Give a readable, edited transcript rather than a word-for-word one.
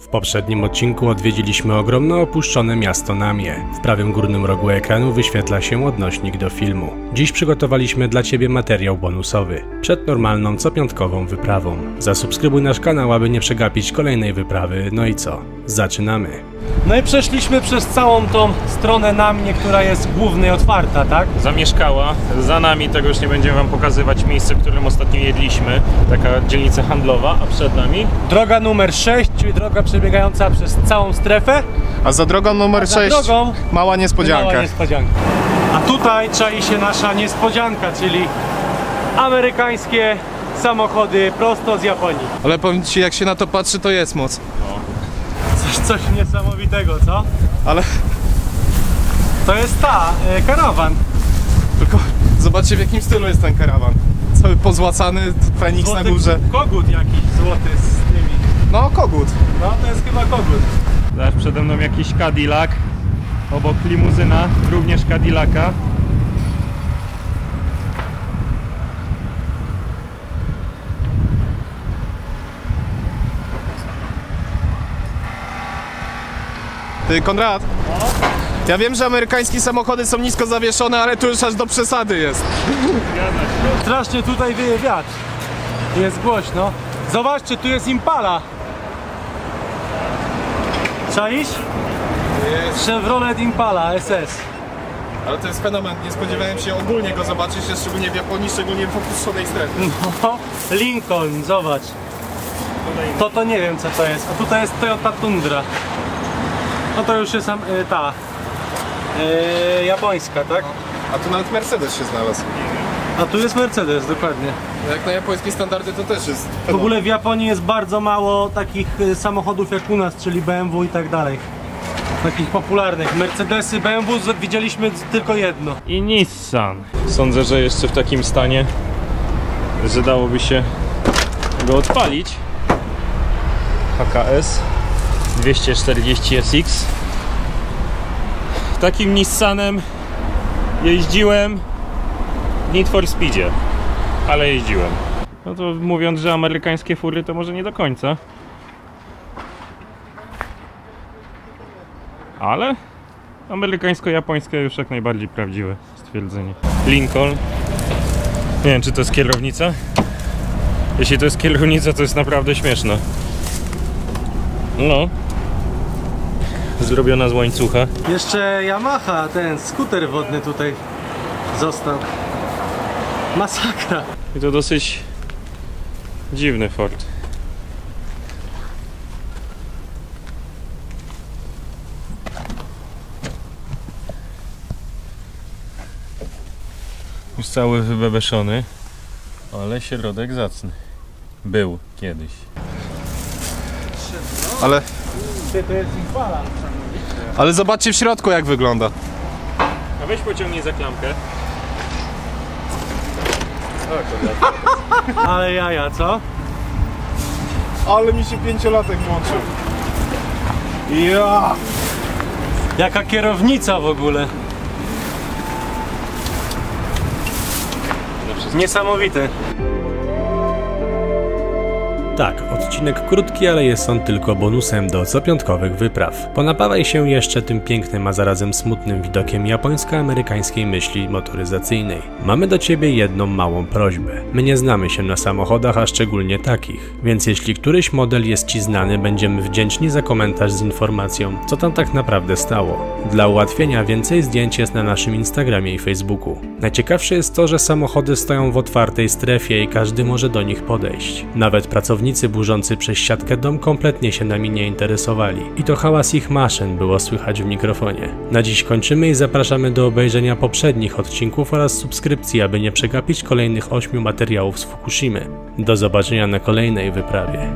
W poprzednim odcinku odwiedziliśmy ogromne opuszczone miasto Namie. W prawym górnym rogu ekranu wyświetla się odnośnik do filmu. Dziś przygotowaliśmy dla Ciebie materiał bonusowy, przed normalną copiątkową wyprawą. Zasubskrybuj nasz kanał, aby nie przegapić kolejnej wyprawy. No i co? Zaczynamy! No i przeszliśmy przez całą tą stronę Namie, która jest głównie otwarta, tak? Zamieszkała. Za nami, tego już nie będziemy Wam pokazywać, miejsce, w którym ostatnio jedliśmy. Taka dzielnica handlowa, a przed nami? Droga numer 6, czyli droga przebiegająca przez całą strefę. A za drogą numer 6 mała niespodzianka. Mała niespodzianka. A tutaj czai się nasza niespodzianka, czyli amerykańskie samochody prosto z Japonii. Ale powiem Ci, jak się na to patrzy, to jest moc. Coś niesamowitego, co? Ale to jest karawan. tylko zobaczcie, w jakim stylu jest ten karawan. Cały pozłacany, Feniks na górze. Kogut jakiś złoty z tymi. No, kogut. No to jest chyba kogut. Zaraz przede mną jakiś Cadillac. Obok limuzyna, również Cadillaca. Ty, Konrad, ja wiem, że amerykańskie samochody są nisko zawieszone, ale tu już aż do przesady jest. Strasznie tutaj wieje wiatr. Jest głośno. Zobaczcie, tu jest Impala. Czaisz? Jest. Chevrolet Impala SS. Ale to jest fenomen, nie spodziewałem się ogólnie go zobaczyć, szczególnie w Japonii, szczególnie w opuszczonej strefie. No, Lincoln, zobacz. To nie wiem, co to jest. A tutaj jest Toyota Tundra. No to już jest japońska, tak? A tu nawet Mercedes się znalazł. A tu jest Mercedes, dokładnie. Jak na japońskie standardy to też jest W ogóle w Japonii jest bardzo mało takich samochodów jak u nas, czyli BMW i tak dalej. Takich popularnych. Mercedesy, BMW widzieliśmy tylko jedno. I Nissan. Sądzę, że jeszcze w takim stanie, że dałoby się go odpalić. HKS 240 SX. Takim Nissanem jeździłem w Need for Speedzie, ale jeździłem. No to mówiąc, że amerykańskie fury, to może nie do końca. Ale amerykańsko-japońskie już jak najbardziej prawdziwe stwierdzenie. Lincoln. Nie wiem, czy to jest kierownica. Jeśli to jest kierownica, to jest naprawdę śmieszne. No. Zrobiona z łańcucha. Jeszcze Yamaha, ten skuter wodny tutaj został. Masakra. I to dosyć dziwny Ford. Już cały wybebeszony, ale środek zacny. Był kiedyś. Ale To jest Impala. zobaczcie w środku, jak wygląda. A weź pociągnij za klamkę. Ale jaja, co? Ale mi się 5-latek włączył. Ja! Jaka kierownica w ogóle. Niesamowite. Tak, odcinek krótki, ale jest on tylko bonusem do copiątkowych wypraw. Ponapawaj się jeszcze tym pięknym, a zarazem smutnym widokiem japońsko-amerykańskiej myśli motoryzacyjnej. Mamy do Ciebie jedną małą prośbę. My nie znamy się na samochodach, a szczególnie takich, więc jeśli któryś model jest Ci znany, będziemy wdzięczni za komentarz z informacją, co tam tak naprawdę stało. Dla ułatwienia więcej zdjęć jest na naszym Instagramie i Facebooku. Najciekawsze jest to, że samochody stoją w otwartej strefie i każdy może do nich podejść. Nawet pracownicy burzący przez siatkę dom kompletnie się nami nie interesowali. I to hałas ich maszyn było słychać w mikrofonie. Na dziś kończymy i zapraszamy do obejrzenia poprzednich odcinków oraz subskrypcji, aby nie przegapić kolejnych 8 materiałów z Fukushimy. Do zobaczenia na kolejnej wyprawie.